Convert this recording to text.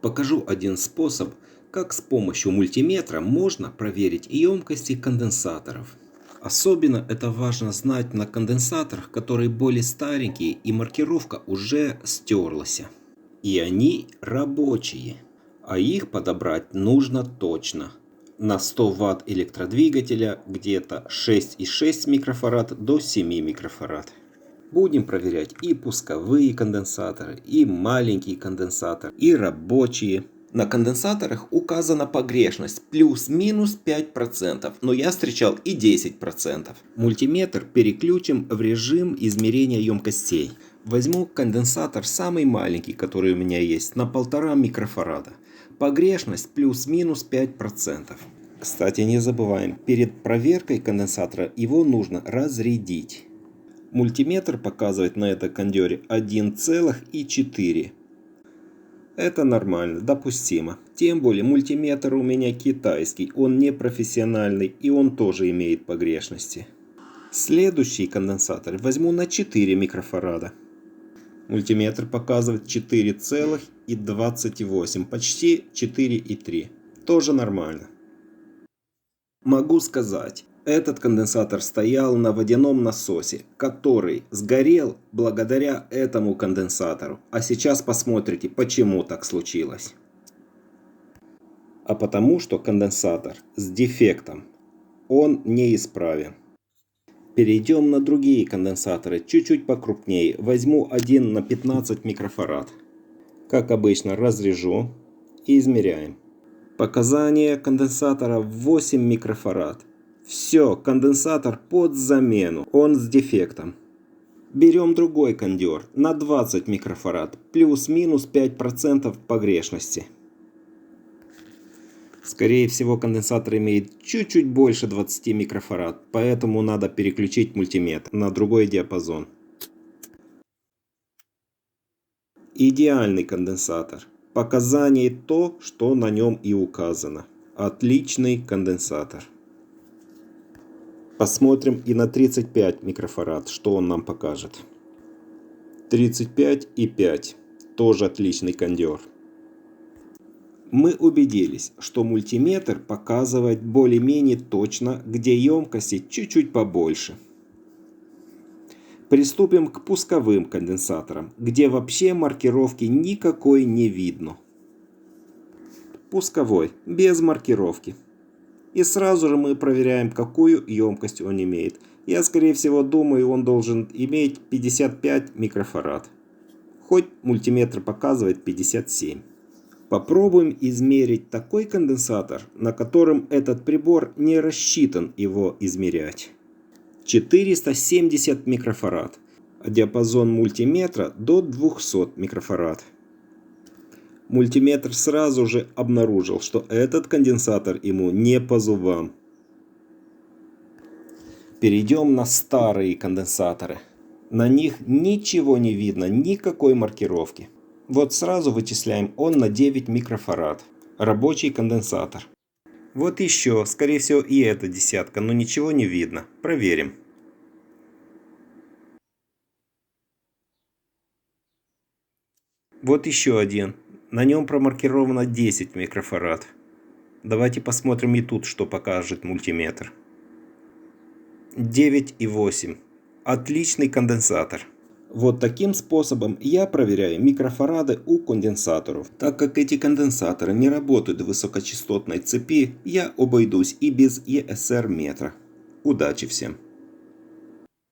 Покажу один способ, как с помощью мультиметра можно проверить емкости конденсаторов. Особенно это важно знать на конденсаторах, которые более старенькие и маркировка уже стерлась. И они рабочие, а их подобрать нужно точно. На 100 Вт электродвигателя где-то 6,6 микрофарад до 7 микрофарад. Будем проверять и пусковые конденсаторы, и маленькие конденсаторы, и рабочие. На конденсаторах указана погрешность плюс-минус 5%, но я встречал и 10%. Мультиметр переключим в режим измерения емкостей. Возьму конденсатор самый маленький, который у меня есть, на 1,5 микрофарада. Погрешность плюс-минус 5%. Кстати, не забываем, перед проверкой конденсатора его нужно разрядить. Мультиметр показывает на этом кондёре 1,4. Это нормально, допустимо. Тем более мультиметр у меня китайский, он не профессиональный и он тоже имеет погрешности. Следующий конденсатор возьму на 4 микрофарада. Мультиметр показывает 4,28, почти 4,3. Тоже нормально. Могу сказать, этот конденсатор стоял на водяном насосе, который сгорел благодаря этому конденсатору. А сейчас посмотрите, почему так случилось. А потому что конденсатор с дефектом. Он неисправен. Перейдем на другие конденсаторы, чуть-чуть покрупнее. Возьму один на 15 микрофарад. Как обычно, разрежу и измеряем. Показания конденсатора 8 микрофарад. Все, конденсатор под замену, он с дефектом. Берем другой кондёр на 20 микрофарад, плюс-минус 5% погрешности. Скорее всего, конденсатор имеет чуть-чуть больше 20 микрофарад, поэтому надо переключить мультиметр на другой диапазон. Идеальный конденсатор. Показание то, что на нем и указано. Отличный конденсатор. Посмотрим и на 35 микрофарад, что он нам покажет. 35,5. Тоже отличный кондёр. Мы убедились, что мультиметр показывает более-менее точно, где емкости чуть-чуть побольше. Приступим к пусковым конденсаторам, где вообще маркировки никакой не видно. Пусковой, без маркировки. И сразу же мы проверяем, какую емкость он имеет. Я, скорее всего, думаю, он должен иметь 55 микрофарад. Хоть мультиметр показывает 57. Попробуем измерить такой конденсатор, на котором этот прибор не рассчитан его измерять. 470 микрофарад. А диапазон мультиметра до 200 микрофарад. Мультиметр сразу же обнаружил, что этот конденсатор ему не по зубам. Перейдем на старые конденсаторы. На них ничего не видно, никакой маркировки. Вот сразу вычисляем, он на 9 микрофарад. Рабочий конденсатор. Вот еще, скорее всего, и эта десятка, но ничего не видно. Проверим. Вот еще один. На нем промаркировано 10 микрофарад. Давайте посмотрим и тут, что покажет мультиметр. 9,8. Отличный конденсатор. Вот таким способом я проверяю микрофарады у конденсаторов. Так как эти конденсаторы не работают в высокочастотной цепи, я обойдусь и без ESR метра. Удачи всем!